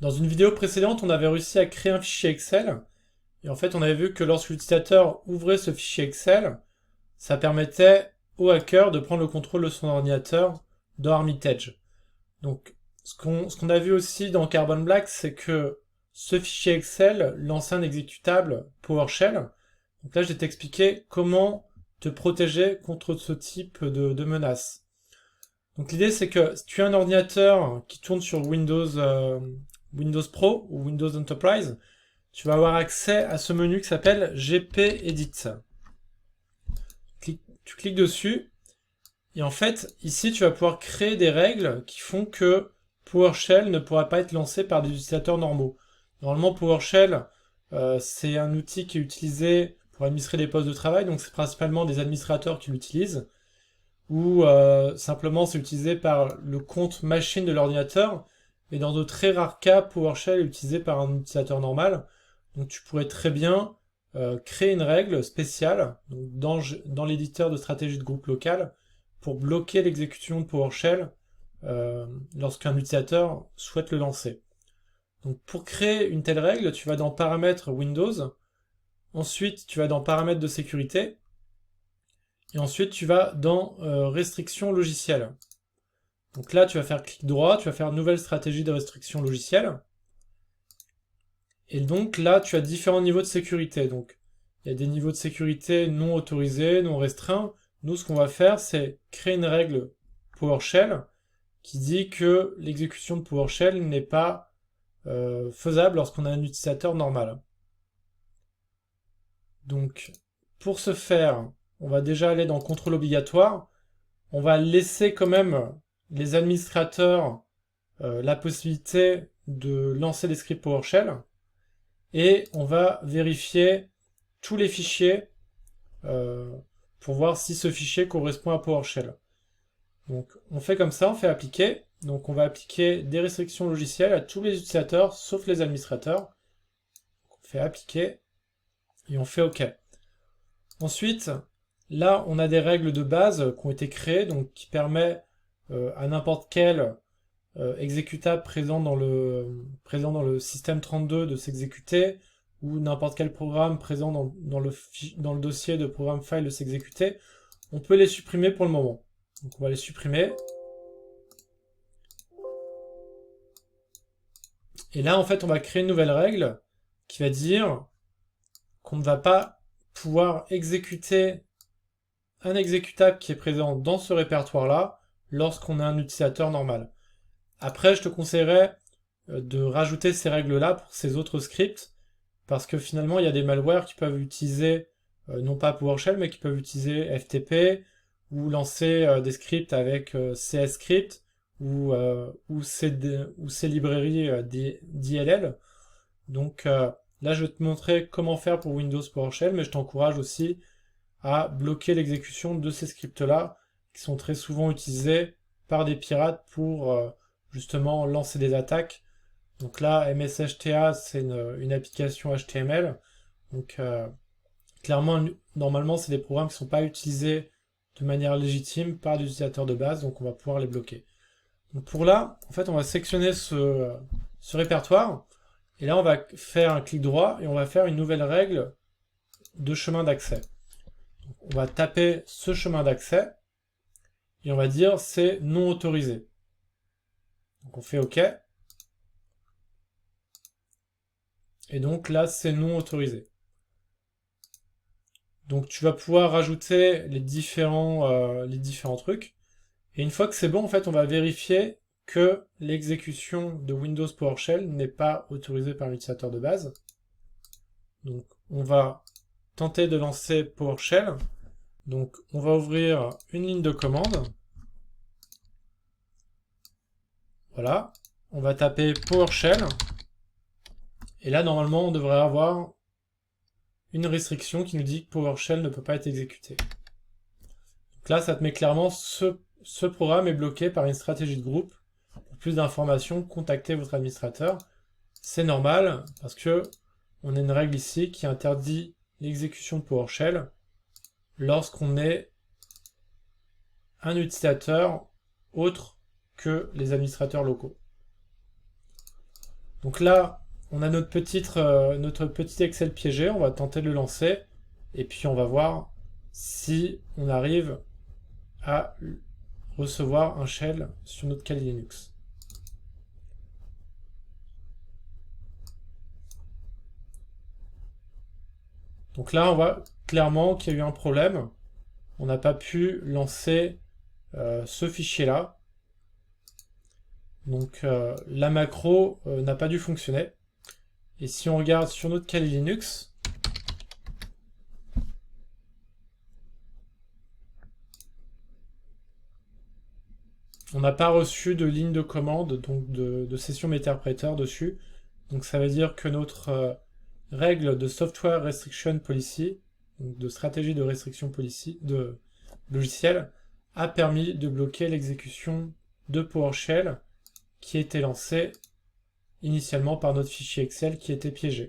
Dans une vidéo précédente, on avait réussi à créer un fichier Excel. Et en fait, on avait vu que lorsque l'utilisateur ouvrait ce fichier Excel, ça permettait au hacker de prendre le contrôle de son ordinateur dans Armitage. Donc, ce qu'on a vu aussi dans Carbon Black, c'est que ce fichier Excel lançait un exécutable PowerShell. Donc là, je vais t'expliquer comment te protéger contre ce type de menace. Donc l'idée, c'est que si tu as un ordinateur qui tourne sur Windows Pro ou Windows Enterprise, tu vas avoir accès à ce menu qui s'appelle GPEdit. Tu cliques dessus, et en fait, ici, tu vas pouvoir créer des règles qui font que PowerShell ne pourra pas être lancé par des utilisateurs normaux. Normalement, PowerShell, c'est un outil qui est utilisé pour administrer des postes de travail, donc c'est principalement des administrateurs qui l'utilisent, ou simplement c'est utilisé par le compte machine de l'ordinateur, mais dans de très rares cas, PowerShell est utilisé par un utilisateur normal. Donc tu pourrais très bien créer une règle spéciale donc dans l'éditeur de stratégie de groupe local pour bloquer l'exécution de PowerShell lorsqu'un utilisateur souhaite le lancer. Donc pour créer une telle règle, tu vas dans Paramètres Windows, ensuite tu vas dans Paramètres de sécurité, et ensuite tu vas dans Restrictions logicielles. Donc là tu vas faire clic droit, tu vas faire Nouvelle stratégie de restriction logicielle, et donc là tu as différents niveaux de sécurité. Donc il y a des niveaux de sécurité non autorisés, non restreints. Nous, ce qu'on va faire, c'est créer une règle PowerShell qui dit que l'exécution de PowerShell n'est pas faisable lorsqu'on a un utilisateur normal. Donc, pour ce faire, on va déjà aller dans Contrôle obligatoire. On va laisser quand même les administrateurs la possibilité de lancer des scripts PowerShell. Et on va vérifier tous les fichiers pour voir si ce fichier correspond à PowerShell. Donc on fait comme ça, on fait appliquer. Donc on va appliquer des restrictions logicielles à tous les utilisateurs sauf les administrateurs. On fait appliquer et on fait OK. Ensuite, là on a des règles de base qui ont été créées, donc qui permet à n'importe quel exécutable présent dans le système 32 de s'exécuter, ou n'importe quel programme présent dans le dossier de programme file de s'exécuter. On peut les supprimer pour le moment. Donc on va les supprimer. Et là, en fait, on va créer une nouvelle règle qui va dire qu'on ne va pas pouvoir exécuter un exécutable qui est présent dans ce répertoire-là lorsqu'on a un utilisateur normal. Après, je te conseillerais de rajouter ces règles-là pour ces autres scripts, parce que finalement, il y a des malwares qui peuvent utiliser, non pas PowerShell, mais qui peuvent utiliser FTP, ou lancer des scripts avec CS Script, ou ces librairies d'ILL. Donc là, je vais te montrer comment faire pour Windows PowerShell, mais je t'encourage aussi à bloquer l'exécution de ces scripts-là, qui sont très souvent utilisés par des pirates pour justement lancer des attaques. Donc là, MSHTA, c'est une application HTML. Donc clairement, normalement, c'est des programmes qui ne sont pas utilisés de manière légitime par des utilisateurs de base, donc on va pouvoir les bloquer. Donc pour là, en fait, on va sélectionner ce répertoire, et là, on va faire un clic droit, et on va faire une nouvelle règle de chemin d'accès. On va taper ce chemin d'accès, et on va dire c'est non autorisé. Donc on fait OK. Et donc là, c'est non autorisé. Donc tu vas pouvoir rajouter les différents trucs. Et une fois que c'est bon, en fait, on va vérifier que l'exécution de Windows PowerShell n'est pas autorisée par l'utilisateur de base. Donc on va tenter de lancer PowerShell. Donc on va ouvrir une ligne de commande. Voilà. On va taper PowerShell. Et là, normalement, on devrait avoir une restriction qui nous dit que PowerShell ne peut pas être exécuté. Donc là, ça te met clairement ce programme est bloqué par une stratégie de groupe. Pour plus d'informations, contactez votre administrateur. C'est normal parce que on a une règle ici qui interdit l'exécution de PowerShell lorsqu'on est un utilisateur autre que les administrateurs locaux. Donc là, on a notre petit Excel piégé, on va tenter de le lancer, et puis on va voir si on arrive à recevoir un shell sur notre Kali Linux. Donc là, on voit clairement qu'il y a eu un problème. On n'a pas pu lancer ce fichier-là. Donc la macro n'a pas dû fonctionner. Et si on regarde sur notre Kali Linux, on n'a pas reçu de ligne de commande, donc de session interpréteur dessus. Donc ça veut dire que notre règle de Software Restriction Policy, donc de stratégie de restriction policy de logiciel, a permis de bloquer l'exécution de PowerShell qui était lancée initialement par notre fichier Excel qui était piégé.